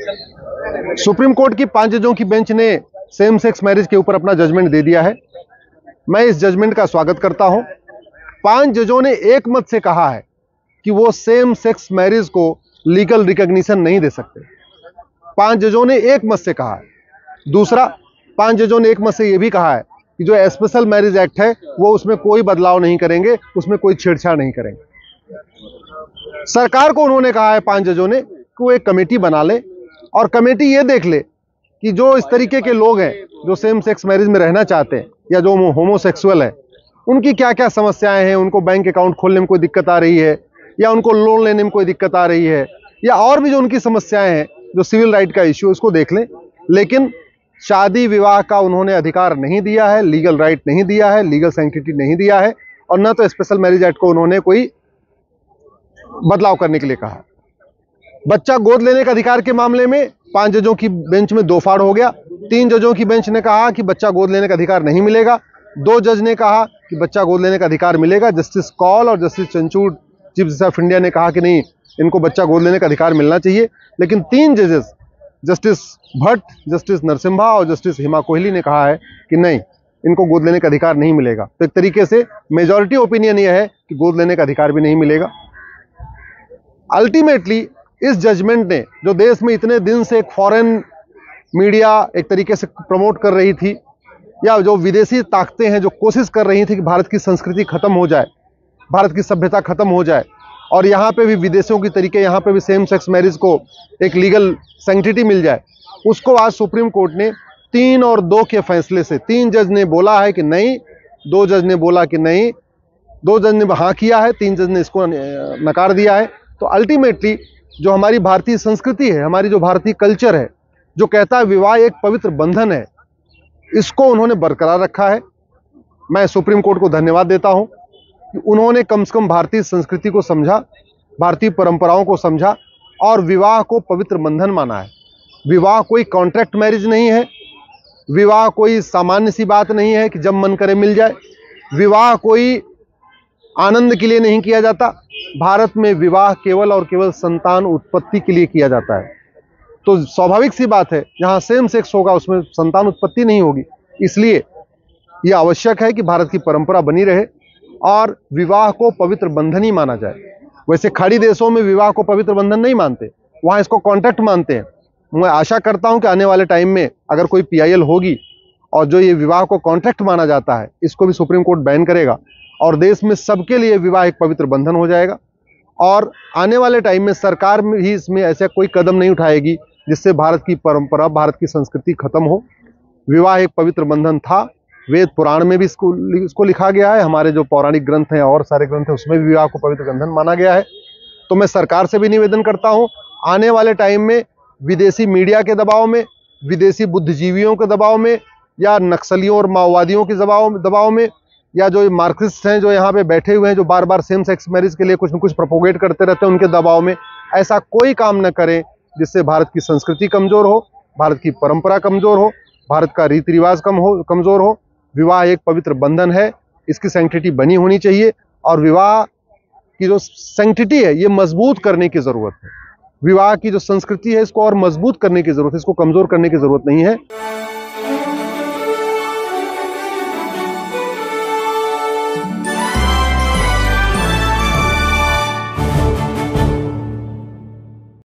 Supreme court की 5 जजों की बेंच ने सेम सेक्स मैरिज के ऊपर अपना जजमेंट दे दिया है। मैं इस जजमेंट का स्वागत करता हूं। 5 जजों ने एक मत से कहा है कि वो सेम सेक्स मैरिज को लीगल रिकॉग्निशन नहीं दे सकते। 5 जजों ने एक मत से कहा है। दूसरा, 5 जजों ने एक मत से यह भी कहा है कि जो स्पेशल मैरिज एक्ट है वो उसमें कोई बदलाव नहीं करेंगे, उसमें कोई छेड़छाड़ नहीं करेंगे। सरकार को उन्होंने कहा है 5 जजों ने कि वो एक कमेटी बना ले और कमेटी ये देख ले कि जो इस तरीके के लोग हैं जो सेम सेक्स मैरिज में रहना चाहते हैं या जो होमोसेक्सुअल है, उनकी क्या क्या समस्याएं हैं। उनको बैंक अकाउंट खोलने में कोई दिक्कत आ रही है या उनको लोन लेने में कोई दिक्कत आ रही है या और भी जो उनकी समस्याएं हैं, जो सिविल राइट का इश्यू, उसको देख लें। लेकिन शादी विवाह का उन्होंने अधिकार नहीं दिया है, लीगल राइट नहीं दिया है, लीगल सैंक्टिटी नहीं दिया है और न तो स्पेशल मैरिज एक्ट को उन्होंने कोई बदलाव करने के लिए कहा। बच्चा गोद लेने का अधिकार के मामले में 5 जजों की बेंच में 2 फाड़ हो गया। 3 जजों की बेंच ने कहा कि बच्चा गोद लेने का अधिकार नहीं मिलेगा। 2 जज ने कहा कि बच्चा गोद लेने का अधिकार मिलेगा। जस्टिस कौल और justice Chandrachud, chief justice of India, ने कहा कि नहीं, इनको बच्चा गोद लेने का अधिकार मिलना चाहिए। लेकिन 3 जजेस, जस्टिस भट्ट, जस्टिस नरसिम्हा और जस्टिस हिमा कोहली, ने कहा है कि नहीं, इनको गोद लेने का अधिकार नहीं मिलेगा। तो एक तरीके से मेजॉरिटी ओपिनियन यह है कि गोद लेने का अधिकार भी नहीं मिलेगा। अल्टीमेटली इस जजमेंट ने, जो देश में इतने दिन से एक फॉरेन मीडिया एक तरीके से प्रमोट कर रही थी या जो विदेशी ताकतें हैं जो कोशिश कर रही थी कि भारत की संस्कृति खत्म हो जाए, भारत की सभ्यता खत्म हो जाए और यहाँ पे भी विदेशों की तरीके यहाँ पे भी सेम सेक्स मैरिज को एक लीगल सैंक्टिटी मिल जाए, उसको आज सुप्रीम कोर्ट ने 3 और 2 के फैसले से, 3 जज ने बोला है कि नहीं, 2 जज ने बोला कि नहीं, 2 जज ने हाँ किया है, 3 जज ने इसको नकार दिया है। तो अल्टीमेटली जो हमारी भारतीय संस्कृति है, हमारी जो भारतीय कल्चर है, जो कहता है विवाह एक पवित्र बंधन है, इसको उन्होंने बरकरार रखा है। मैं सुप्रीम कोर्ट को धन्यवाद देता हूं कि उन्होंने कम से कम भारतीय संस्कृति को समझा, भारतीय परंपराओं को समझा और विवाह को पवित्र बंधन माना है। विवाह कोई कॉन्ट्रैक्ट मैरिज नहीं है, विवाह कोई सामान्य सी बात नहीं है कि जब मन करे मिल जाए। विवाह कोई आनंद के लिए नहीं किया जाता। भारत में विवाह केवल और केवल संतान उत्पत्ति के लिए किया जाता है। तो स्वाभाविक सी बात है, जहां सेम सेक्स होगा उसमें संतान उत्पत्ति नहीं होगी। इसलिए यह आवश्यक है कि भारत की परंपरा बनी रहे और विवाह को पवित्र बंधन ही माना जाए। वैसे खाड़ी देशों में विवाह को पवित्र बंधन नहीं मानते, वहां इसको कॉन्ट्रैक्ट मानते हैं। मैं आशा करता हूं कि आने वाले टाइम में अगर कोई PIL होगी और जो ये विवाह को कॉन्ट्रैक्ट माना जाता है, इसको भी सुप्रीम कोर्ट बैन करेगा और देश में सबके लिए विवाह एक पवित्र बंधन हो जाएगा। और आने वाले टाइम में सरकार में ही इसमें ऐसा कोई कदम नहीं उठाएगी जिससे भारत की परंपरा, भारत की संस्कृति खत्म हो। विवाह एक पवित्र बंधन था, वेद पुराण में भी इसको लिखा गया है, हमारे जो पौराणिक ग्रंथ हैं और सारे ग्रंथ हैं उसमें भी विवाह को पवित्र बंधन माना गया है। तो मैं सरकार से भी निवेदन करता हूं, आने वाले टाइम में विदेशी मीडिया के दबाव में, विदेशी बुद्धिजीवियों के दबाव में या नक्सलियों और माओवादियों के दबाव में या जो मार्क्सिस्ट हैं जो यहाँ पे बैठे हुए हैं, जो बार बार सेम सेक्स मैरिज के लिए कुछ न कुछ प्रोपोगेट करते रहते हैं, उनके दबाव में ऐसा कोई काम न करें जिससे भारत की संस्कृति कमजोर हो, भारत की परंपरा कमजोर हो, भारत का रीति रिवाज कमजोर हो। विवाह एक पवित्र बंधन है, इसकी सैंक्टिटी बनी होनी चाहिए और विवाह की जो सैंक्टिटी है ये मजबूत करने की जरूरत है। विवाह की जो संस्कृति है इसको और मजबूत करने की जरूरत है, इसको कमजोर करने की जरूरत नहीं है।